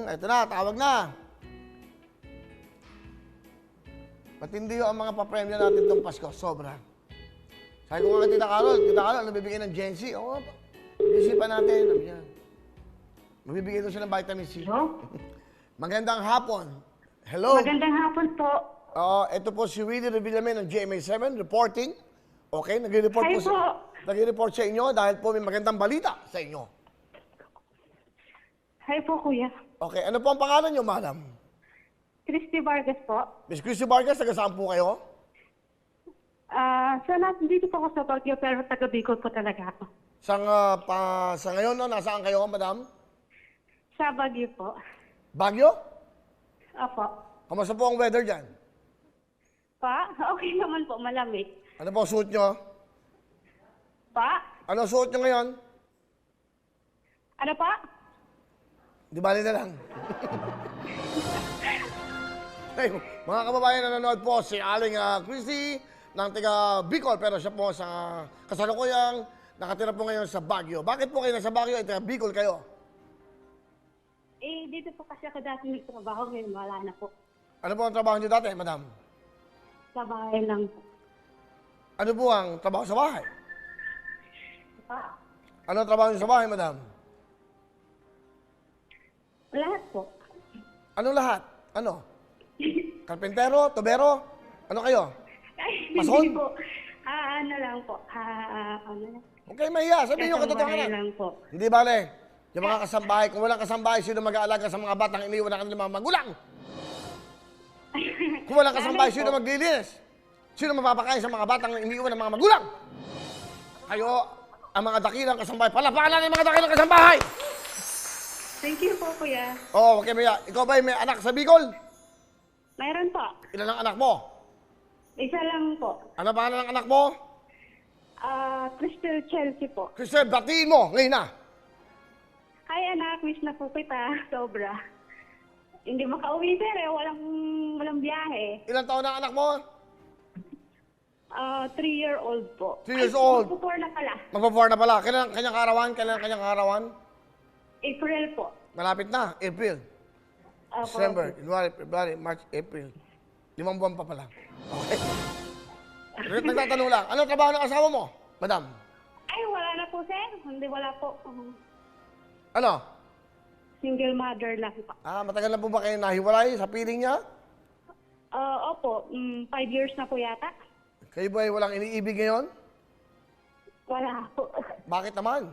Ito na, tawag na. Matindi ang mga papremyo natin itong Pasko. Sobra. Sabi ko nga kay Tita Carol, nabibigyan ng Gen Z. Oo, isipan natin. Mabibigyan doon siya ng vitamin C. Hello? Magandang hapon. Hello. Magandang hapon po. Ito po si Willie Revillamen ng GMA7 reporting. Okay, nagre-report Hi po. po. Nagre-report sa inyo dahil po may magandang balita sa inyo. Hi po, kuya. Okay, ano po ang pangalan niyo, madam? Christy Vargas po. Miss Christy Vargas, taga saan po kayo? Dito po ako sa Baguio, pero taga Bicol po talaga ako. Sa ngayon, no, nasaan kayo, madam? Sa Baguio po. Baguio? Opo. Kamusta po ang weather dyan? Pa? Okay naman po, malamig. Ano po ang suot nyo? Pa? Ano ang suot nyo ngayon? Ano pa? Di bali na lang. Hey, mga kababayan na nanonood po, si Aling Christy ng taga Bicol, pero siya po sa kasalukuyang nakatira po ngayon sa Baguio. Bakit po kayo nasa Baguio at taga Bicol kayo? Dito po kasi ako dati nagtrabaho, ngayon wala na po. Ano po ang trabaho niyo dati, madam? Sa bahay lang po. Ano po ang trabaho sa bahay? Pa? Ano ang trabaho niyo sa bahay, madam? Lahat po. Anong lahat? Ano? Karpentero? Tubero? Ano kayo? Ay, Mason? hindi po. Ano lang po. Ano lang. Okay, mahiya. Sabihin niyo Sa bahay katotohanan. lang po. Hindi bale. Yung mga kasambahay, kung walang kasambahay, sino mag-aalaga sa mga batang iniwan ng kanilang mga magulang? Kung walang kasambahay, sino maglilinis? Sino mapapakain sa mga batang iniwan ng mga magulang? Kayo, ang mga dakilang kasambahay. Palapakan lang yung mga dakilang kasambahay! Thank you po, kuya. Oo, okay, Maya. Ikaw ba may anak sa Bicol? Mayroon po. Ilan ang anak mo? Isa lang po. Ano pangalan ng anak mo? Crystal Chelsea po. Christian, batiin mo ngayon na. Hi anak, miss na po kita. Sobra. Hindi makauwi sir eh. Walang biyahe. Ilan taon na ang anak mo? 3-year-old po. 3 years old. Magpo-4 na pala. Magpa-4 na pala. Kailan ang kanyang kaarawan? Kailan ang kanyang kaarawan? April po. Malapit na. April. December, January, February, March, April. 5 buwan pa pala. Okay. Nagtatanong lang. Ano trabaho ng asawa mo, madam? Ay, wala na po sir. Hindi, wala po. Ano? Single mother lang po. Matagal na po ba kayo nahiwalay sa piling niya? Opo, 5 years na po yata. Kayo ba ay walang iniibig ngayon? Wala po. Bakit naman?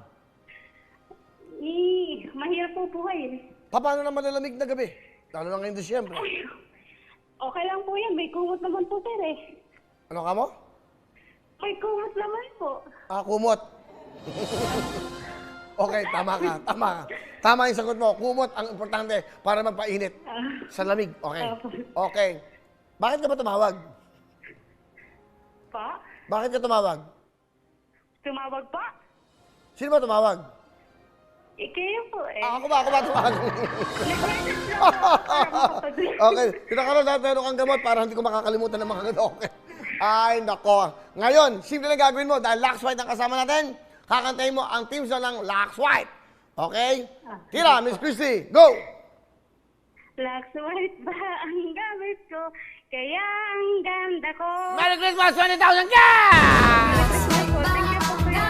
Mahirap po buhay. Paano naman lalamig na gabi? Lalo na ngayong Disyembre. Okay lang po yan. May kumot naman po sir eh. Ano ka mo? May kumot naman po. Kumot. Okay, tama ka. Tama ka. Tama yung sagot mo. Kumot ang importante para magpainit sa lamig. Okay. Okay. Bakit ka ba tumawag? Pa? Bakit ka tumawag? Tumawag pa? Sino ba tumawag? Kayo po eh. Ako ba tumawag? Nag-message lang po para makapag- Okay. Pinakaroon na meron kang gamot para hindi ko makakalimutan ng mga ganito. Okay. Ay, nako. Ngayon, simple na gagawin mo. Dahil Lax White ang kasama natin, kakantayin mo ang team song ng Lax White. Okay? Tira, Miss Christy. Go! Black white ba ang gamit ko? Kaya ang ganda ko. Merry Christmas! 20,000 cash! Thank you po, kuya.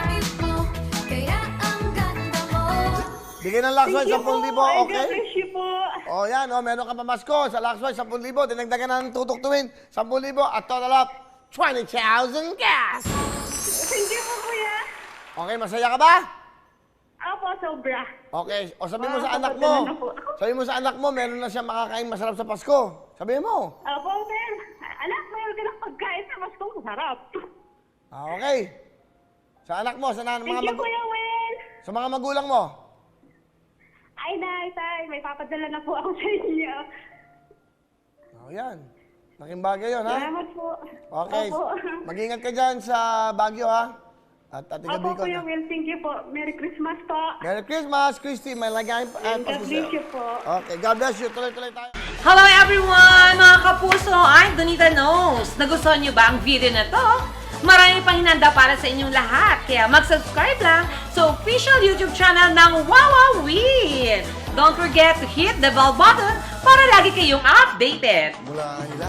Bigay ng Lax White, 10,000. I Okay? bless you po. O yan, meron ka pamasko sa Lax White, 10,000. Dinagdagan na ng tutuktuin, 10,000 at total of 20,000 cash! Thank you po, kuya. Okay, masaya ka ba? Opo, sobra. Okay, o sabihin mo sa Wow, anak kapatid mo. na po. Sabihin mo sa anak mo, meron na siya makakain masarap sa Pasko. Sabihin mo. Opo, sir. Anak, mayroon ka ng pagkain sa mas kong masarap. Okay. Sa anak mo, Thank you, Kuya Will. sa mga magulang mo. Ay, tay, may papadala na po ako sa inyo. O yan. Laking bagay yun, ha? Salamat po. Okay. Opo. Mag-ingat ka dyan sa Baguio, ha? At Tiga Opo, Bicol Kuya na. Will. Thank you po. Merry Christmas po. Merry Christmas, Christy. May lagay God bless you po. Okay, God bless you. Tuloy-tuloy tayo. Hello everyone! Mga kapuso, I'm Donita Knows. Nagustuhan niyo ba ang video na to? Marami pang hinanda para sa inyong lahat. Kaya mag-subscribe lang sa official YouTube channel ng Wawa Win. Don't forget to hit the bell button para lagi kayong updated. Mula nila.